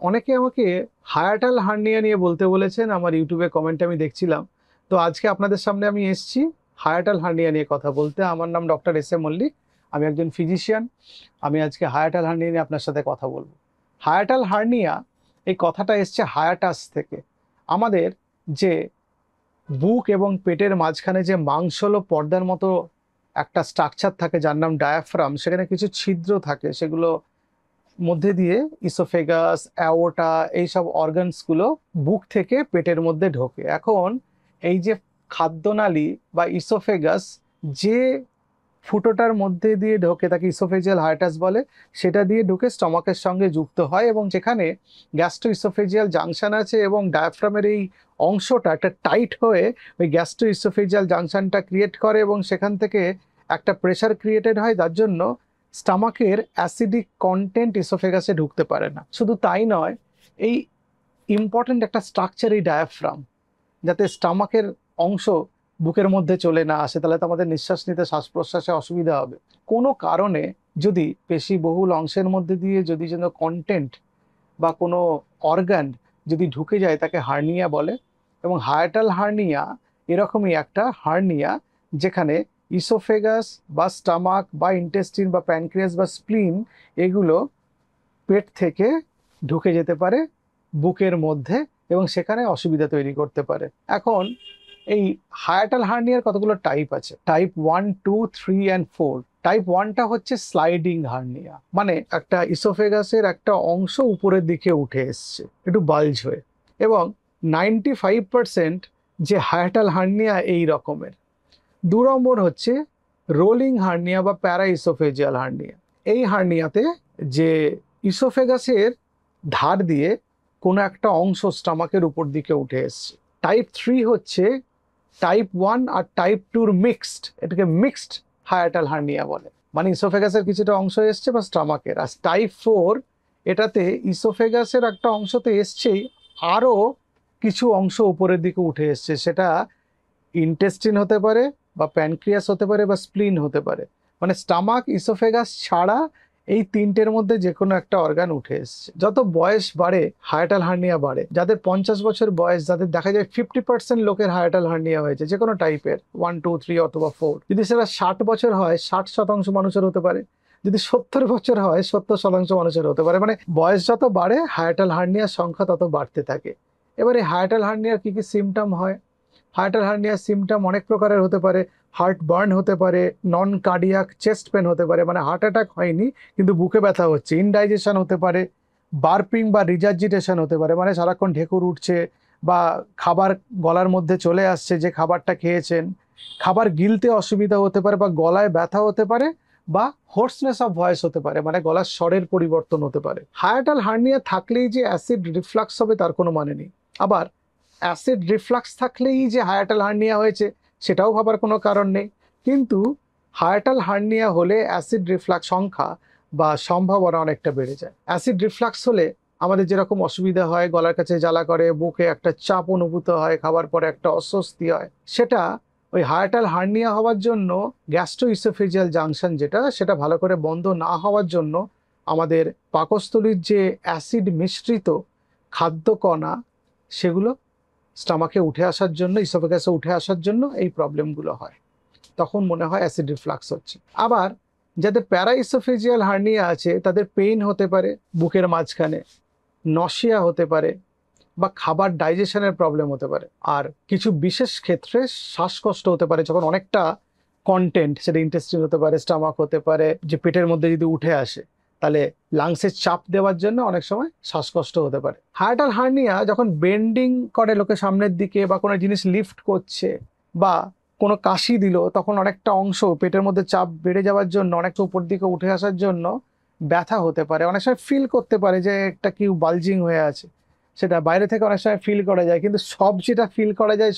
অনেকে আমাকে hiatal hernia নিয়ে বলতে বলেছেন, আমার ইউটিউবে কমেন্টে আমি দেখছিলাম। তো আজকে আপনাদের সামনে আমি এসেছি হায়াটাল হার্নিয়া নিয়ে কথা বলতে। আমার নাম ডক্টর এস এ মল্লিক, আমি একজন ফিজিশিয়ান। আমি আজকে হায়াটাল হার্নিয়া নিয়ে আপনার সাথে কথা বলবো। হায়াটাল হার্নিয়া এই কথাটা এসছে হায়াটাস থেকে। আমাদের যে বুক এবং পেটের মাঝখানে যে মাংসলো পর্দার মতো একটা স্ট্রাকচার থাকে যার নাম ডায়াফ্রাম, সেখানে কিছু ছিদ্র থাকে, সেগুলো মধ্যে দিয়ে ইসোফেগাস, অ্যাওর্টা এইসব অর্গানসগুলো বুক থেকে পেটের মধ্যে ঢোকে। এখন এই যে খাদ্যনালী বা ইসোফেগাস, যে ফুটোটার মধ্যে দিয়ে ঢোকে তাকে ইসোফেজিয়াল হায়াটাস বলে, সেটা দিয়ে ঢুকে স্টমাকের সঙ্গে যুক্ত হয় এবং যেখানে গ্যাস্ট্রো ইসোফেজিয়াল জাংশন আছে এবং ডায়াফ্রামের এই অংশটা একটা টাইট হয়ে ওই গ্যাস্ট্রো ইসোফেজিয়াল জাংশনটা ক্রিয়েট করে এবং সেখান থেকে একটা প্রেশার ক্রিয়েটেড হয়, যার জন্য স্টমাকের অ্যাসিডিক কন্টেন্ট ইসোফেগাসে ঢুকতে পারে না। শুধু তাই নয়, এই ইম্পর্টেন্ট একটা স্ট্রাকচার এই ডায়াফ্রাম, যাতে স্টমাকের অংশ বুকের মধ্যে চলে না আসে, তাহলে তো আমাদের নিঃশ্বাস নিতে, শ্বাস প্রশ্বাসে অসুবিধা হবে। কোনো কারণে যদি পেশিবহুল অংশের মধ্যে দিয়ে যদি যেন কন্টেন্ট বা কোনো অর্গান যদি ঢুকে যায়, তাকে হার্নিয়া বলে। এবং হায়াটাল হার্নিয়া এরকমই একটা হার্নিয়া, যেখানে ইসোফেগাস বা স্টামাক বা ইন্টেস্টিন বা প্যানক্রিয়াস বা স্প্লিন এগুলো পেট থেকে ঢুকে যেতে পারে বুকের মধ্যে এবং সেখানে অসুবিধা তৈরি করতে পারে। এখন এই হায়াটাল হার্নিয়ার কতগুলো টাইপ আছে, টাইপ 1, 2, 3 অ্যান্ড 4। টাইপ 1টা হচ্ছে স্লাইডিং হার্নিয়া, মানে একটা ইসোফেগাসের একটা অংশ উপরের দিকে উঠে এসছে একটু বাল্জ হয়ে। এবং 95% যে হায়াটাল হার্নিয়া এই রকমের। 2 নম্বর হচ্ছে রোলিং হার্নিয়া বা প্যারা ইসোফেজিয়াল হার্নিয়া। এই হার্নিয়াতে যে ইসোফেগাসের ধার দিয়ে কোনো একটা অংশ স্টমাকের উপর দিকে উঠে এসছে। টাইপ 3 হচ্ছে টাইপ 1 আর টাইপ 2-র মিক্সড, এটাকে মিক্সড হায়াটাল হার্নিয়া বলে, মানে ইসোফেগাসের কিছুটা অংশ এসছে বা স্টমাকের। আর টাইপ 4 এটাতে ইসোফেগাসের একটা অংশতে এসছেই, আরও কিছু অংশ উপরের দিকে উঠে এসছে, সেটা ইন্টেস্টিন হতে পারে বা প্যানক্রিয়াস হতে পারে বা স্প্লিন হতে পারে। মানে স্টামাক, ইসোফেগাস ছাড়া এই তিনটের মধ্যে যে কোনো একটা অর্গান উঠে এসছে। যত বয়স বাড়ে হায়াটাল হার্নিয়া বাড়ে। যাদের 50 বছর বয়স, যাদের দেখা যায় 50% লোকের হায়াটাল হার্নিয়া হয়েছে যে কোনো টাইপের, 1, 2, 3 অথবা 4। যদি সেটা 60 বছর হয়, 60% মানুষের হতে পারে। যদি 70 বছর হয়, 70% মানুষের হতে পারে। মানে বয়স যত বাড়ে হায়াটাল হার্নিয়ার সংখ্যা তত বাড়তে থাকে। এবারে হায়াটাল হার্নিয়ার কি কি সিমটম হয়? হার্টাল হার্নিয়ার সিমটম অনেক প্রকারের হতে পারে। হার্ট বার্ন হতে পারে, নন কার্ডিয়াক চেস্ট পেন হতে পারে, মানে হার্ট অ্যাটাক হয়নি কিন্তু বুকে ব্যথা হচ্ছে। ইনডাইজেশন হতে পারে, বার্পিং বা রিজার্জিটেশন হতে পারে, মানে সারাক্ষণ ঢেকুর উঠছে বা খাবার গলার মধ্যে চলে আসছে যে খাবারটা খেয়েছেন। খাবার গিলতে অসুবিধা হতে পারে বা গলায় ব্যথা হতে পারে বা হোর্সনেস অফ ভয়েস হতে পারে, মানে গলার স্বরের পরিবর্তন হতে পারে। হায়াটাল হার্নিয়া থাকলেই যে অ্যাসিড রিফ্লাক্স হবে তার কোনো মানে নেই। আবার অ্যাসিড রিফ্লাক্স থাকলেই যে হায়াটাল হার্নিয়া হয়েছে সেটাও ভাবার কোনো কারণ নেই। কিন্তু হায়াটাল হার্নিয়া হলে অ্যাসিড রিফ্লাক্স সংখ্যা বা সম্ভাবনা অনেকটা বেড়ে যায়। অ্যাসিড রিফ্লাক্স হলে আমাদের যেরকম অসুবিধা হয়, গলার কাছে জ্বালা করে, বুকে একটা চাপ অনুভূত হয়, খাবার পরে একটা অস্বস্তি হয়, সেটা ওই হায়াটাল হার্নিয়া হওয়ার জন্য গ্যাস্ট্রো ইসোফেজিয়াল জাংশন যেটা, সেটা ভালো করে বন্ধ না হওয়ার জন্য আমাদের পাকস্থলীর যে অ্যাসিড মিশ্রিত খাদ্যকণা সেগুলো স্টমাকে উঠে আসার জন্য, ইসোফেগাসে উঠে আসার জন্য এই প্রবলেমগুলো হয়। তখন মনে হয় অ্যাসিড রিফ্লাক্স হচ্ছে। আবার যাদের প্যারা ইসোফেজিয়াল হার্নিয়া আছে তাদের পেইন হতে পারে বুকের মাঝখানে, নশিয়া হতে পারে বা খাবার ডাইজেশনের প্রবলেম হতে পারে। আর কিছু বিশেষ ক্ষেত্রে শ্বাসকষ্ট হতে পারে, যখন অনেকটা কন্টেন্ট, সেটা ইন্টেস্টিন হতে পারে, স্টমাক হতে পারে, যে পেটের মধ্যে যদি উঠে আসে তাহলে লাংসের চাপ দেওয়ার জন্য অনেক সময় শ্বাসকষ্ট হতে পারে। হায়াটাল হার্নিয়া যখন বেন্ডিং করে লোকের সামনের দিকে বা কোনো জিনিস লিফট করছে বা কোনো কাশি দিল, তখন অনেকটা অংশ পেটের মধ্যে চাপ বেড়ে যাওয়ার জন্য, অনেকটা উপর দিকে উঠে আসার জন্য ব্যথা হতে পারে। অনেক সময় ফিল করতে পারে যে একটা কি বালজিং হয়ে আছে, সেটা বাইরে থেকে অনেক সময় ফিল করা যায়, কিন্তু সব যেটা ফিল করা যায়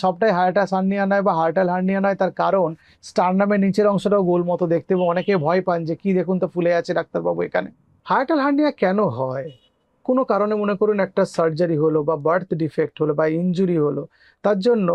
সবটাই হায়াটাল হার্নিয়া নয় বা হায়াটাল হার্নিয়া নয়। তার কারণ স্টারনামের নিচের অংশটাও গোল মতো দেখতে এবং অনেকে ভয় পান যে কি দেখুন তো ফুলে আছে ডাক্তারবাবু এখানে। হায়াটাল হার্নিয়া কেন হয়? কোনো কারণে মনে করুন একটা সার্জারি হলো বা বার্থ ডিফেক্ট হলো বা ইনজুরি হলো, তার জন্য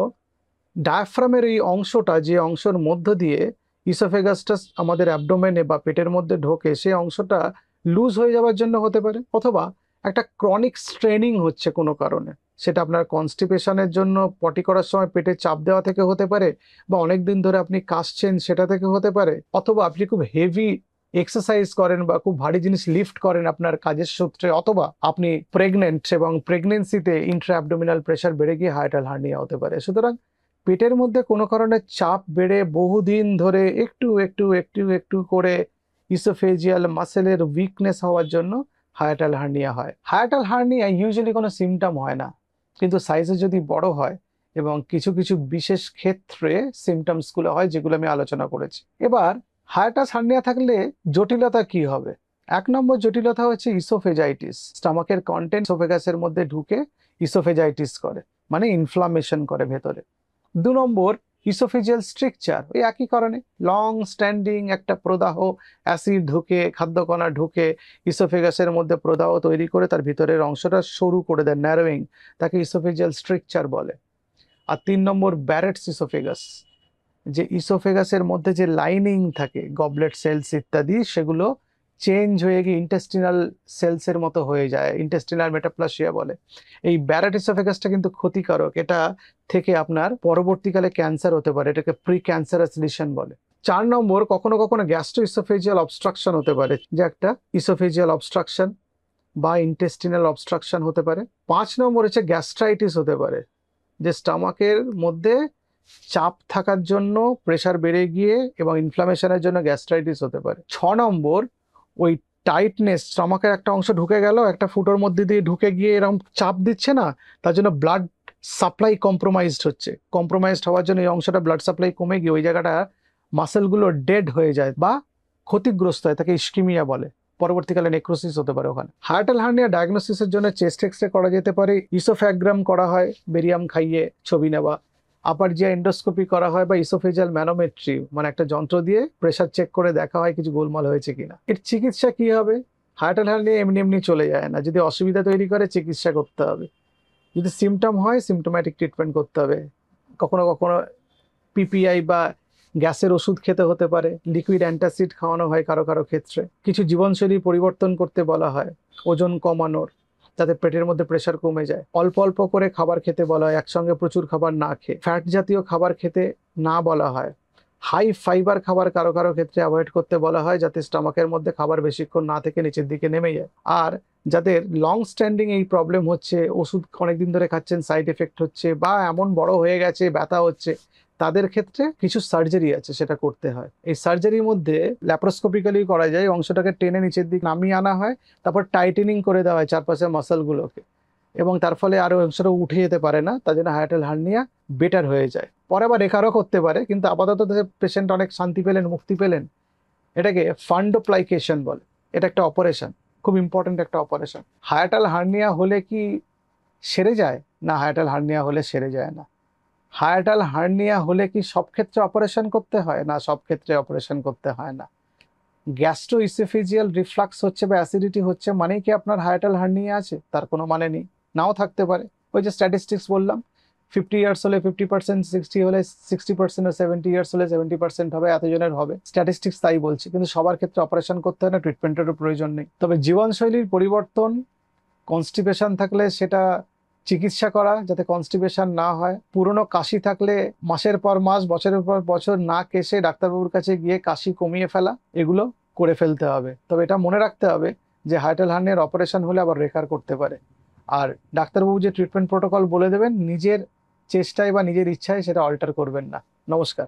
ডায়াফ্রামের এই অংশটা, যে অংশের মধ্য দিয়ে ইসোফেগাসটা আমাদের অ্যাবডোমেনে বা পেটের মধ্যে ঢোকে, সেই অংশটা লুজ হয়ে যাওয়ার জন্য হতে পারে। অথবা একটা ক্রনিক স্ট্রেনিং হচ্ছে কোনো কারণে, সেটা আপনার কনস্টিপেশনের জন্য পটি করার সময় পেটে চাপ দেওয়া থেকে হতে পারে, বা অনেক দিন ধরে আপনি কাশছেন সেটা থেকে হতে পারে, অথবা আপনি খুব হেভি এক্সারসাইজ করেন বা খুব ভারী জিনিস লিফট করেন আপনার কাজের সূত্রে, অথবা আপনি প্রেগনেন্ট এবং প্রেগনেন্সিতে ইন্ট্রা অ্যাবডোমিনাল প্রেশার বেড়ে গিয়ে হায়াটাল হার্নিয়া হতে পারে। সুতরাং পেটের মধ্যে কোনো কারণে চাপ বেড়ে বহুদিন ধরে একটু একটু একটু একটু করে ইসোফেজিয়াল মাসেলের উইকনেস হওয়ার জন্য হায়াটাল হার্নিয়া হয়। হায়াটাল হার্নিয়া ইউজুয়ালি কোনো সিমটম হয় না, কিন্তু সাইজে যদি বড় হয় এবং কিছু কিছু বিশেষ ক্ষেত্রে সিমটমসগুলো হয়, যেগুলো আমি আলোচনা করেছি। এবার হায়াটাস হার্নিয়া থাকলে জটিলতা কি হবে? 1 নম্বর জটিলতা হচ্ছে ইসোফেজাইটিস। স্টমাকের কন্টেন্ট ইসোফেগাসের মধ্যে ঢুকে ইসোফেজাইটিস করে, মানে ইনফ্লামেশন করে ভেতরে। 2 নম্বর ইসোফেজিয়াল স্ট্রিকচার, ওই একই কারণে লং স্ট্যান্ডিং একটা প্রদাহ, অ্যাসিড ঢুকে, খাদ্যকণা ঢুকে ইসোফেগাসের মধ্যে প্রদাহ তৈরি করে তার ভিতরের অংশটা সরু করে দেয়, ন্যারোয়িং, তাকে ইসোফেজিয়াল স্ট্রিকচার বলে। আর 3 নম্বর ব্যারেটস ইসোফেগাস, যে ইসোফেগাসের মধ্যে যে লাইনিং থাকে, গবলেট সেলস ইত্যাদি, সেগুলো চেঞ্জ হয়ে গিয়ে ইন্টেস্টিনাল সেলসের মতো হয়ে যায়, ইন্টেস্টিনাল মেটাপ্লাসিয়া বলে। এই ব্যারেট ইসোফেগাসটা কিন্তু ক্ষতিকারক, এটা থেকে আপনার পরবর্তীকালে ক্যান্সার হতে পারে, এটাকে প্রি ক্যান্সারাস লিশন বলে। 4 নম্বর কখনো কখনো গ্যাস্ট্রো ইসোফেজিয়াল অবস্ট্রাকশন হতে পারে, যে একটা ইসোফেজিয়াল অবস্ট্রাকশন বা ইন্টেস্টিনাল অবস্ট্রাকশন হতে পারে। 5 নম্বর হচ্ছে গ্যাস্ট্রাইটিস হতে পারে, যে স্টমাকের মধ্যে চাপ থাকার জন্য প্রেশার বেড়ে গিয়ে এবং ইনফ্লামেশনের জন্য গ্যাস্ট্রাইটিস হতে পারে। 6 নম্বর ওই টাইটনেস, স্টমাকের একটা অংশ ঢুকে গেল, একটা ফুটোর মধ্যে দিয়ে ঢুকে গিয়ে এরকম চাপ দিচ্ছে না, তার জন্য ব্লাড সাপ্লাই কম্প্রোমাইজড হচ্ছে। কম্প্রোমাইজড হওয়ার জন্য এই অংশটা ব্লাড সাপ্লাই কমে গিয়ে ওই জায়গাটা মাসেলগুলো ডেড হয়ে যায় বা ক্ষতিগ্রস্ত হয়, তাকে ইস্কিমিয়া বলে। পরবর্তীকালে নেক্রোসিস হতে পারে ওখানে। হায়াটাল হার্নিয়া ডায়াগনোসিসের জন্য চেস্ট এক্সরে করা যেতে পারে, ইসোফ্যাগ্রাম করা হয়, বেরিয়াম খাইয়ে ছবি নেওয়া, আপার জিয়া এন্ডোস্কোপি করা হয়, বা ইসোফেজিয়াল ম্যানোমেট্রি, মানে একটা যন্ত্র দিয়ে প্রেশার চেক করে দেখা হয় কিছু গোলমাল হয়েছে কিনা। এর চিকিৎসা কি হবে? হায়াটাল হার্নিয়া এমনি এমনি চলে যায় না, যদি অসুবিধা তৈরি করে চিকিৎসা করতে হবে, যদি সিমটম হয় সিমটোম্যাটিক ট্রিটমেন্ট করতে হবে। কখনো কখনো পিপিআই বা গ্যাসের ওষুধ খেতে হতে পারে, লিকুইড অ্যান্টাসিড খাওয়ানো হয় কারো কারো ক্ষেত্রে। কিছু জীবনশৈলী পরিবর্তন করতে বলা হয়, ওজন কমানোর, যাতে পেটের মধ্যে প্রেশার কমে যায়। অল্প অল্প করে খাবার খেতে বলা হয়, একসঙ্গে প্রচুর খাবার না খেয়ে। ফ্যাট জাতীয় খাবার খেতে না বলা হয়। হাই ফাইবার খাবার কারো কারো ক্ষেত্রে অ্যাভয়েড করতে বলা হয়, যাতে স্টমাকের মধ্যে খাবার বেশিক্ষণ না থেকে নিচের দিকে নেমে যায়। আর যাদের লং স্ট্যান্ডিং এই প্রবলেম হচ্ছে, ওষুধ অনেকদিন ধরে খাচ্ছেন, সাইড এফেক্ট হচ্ছে, বা এমন বড় হয়ে গেছে ব্যথা হচ্ছে, তাদের ক্ষেত্রে কিছু সার্জারি আছে, সেটা করতে হয়। এই সার্জারির মধ্যে ল্যাপ্রোস্কোপিক্যালি করা যায়, অংশটাকে টেনে নিচের দিকে নামিয়ে আনা হয়, তারপর টাইটেনিং করে দেওয়া হয় চারপাশের মাসলগুলোকে, এবং তার ফলে আরো অংশটা উঠে যেতে পারে না, তার জন্য হায়াটাল হার্নিয়া বেটার হয়ে যায়। পরে আবার রেকারও করতে পারে, কিন্তু আপাতত পেশেন্ট অনেক শান্তি পেলেন, মুক্তি পেলেন। এটাকে ফান্ডোপ্লাইকেশন বলে, এটা একটা অপারেশন, খুব ইম্পর্টেন্ট একটা অপারেশন। হায়াটাল হার্নিয়া হলে কি সেরে যায়? না, হায়াটাল হার্নিয়া হলে সেরে যায় না। হায়াটাল হার্নিয়া হলে কি সব ক্ষেত্রে অপারেশন করতে হয়? না, সব ক্ষেত্রে অপারেশন করতে হয় না। গ্যাস্ট্রো ইসোফেজিয়াল রিফ্লাক্স হচ্ছে বা অ্যাসিডিটি হচ্ছে মানেই কি আপনার হায়াটাল হার্নিয়া আছে? তার কোনো মানে নেই, নাও থাকতে পারে। ওই যে স্ট্যাটিস্টিক্স বললাম, 50 ইয়ার্স হলে 50%, 60 হলে 60%, 70 ইয়ার্স হলে 70% হবে, এতজনের হবে। স্ট্যাটিস্টিক্স তাই বলছে, কিন্তু সবার ক্ষেত্রে অপারেশন করতে হয় না, ট্রিটমেন্টেরও প্রয়োজন নেই। তবে জীবনশৈলীর পরিবর্তন, কনস্টিপেশন থাকলে সেটা চিকিৎসা করা যাতে কনস্টিপেশন না হয়। পুরনো কাশি থাকলে মাসের পর মাস, বছরের পর বছর না কেসে ডাক্তারবাবুর কাছে গিয়ে কাশি কমিয়ে ফেলা, এগুলো করে ফেলতে হবে। তবে এটা মনে রাখতে হবে যে হায়াটাল হার্নিয়ার অপারেশন হলে আবার রেকার করতে পারে। আর ডাক্তারবাবু যে ট্রিটমেন্ট প্রোটোকল বলে দেবেন, নিজের চেষ্টায় বা নিজের ইচ্ছায় সেটা অল্টার করবেন না। নমস্কার।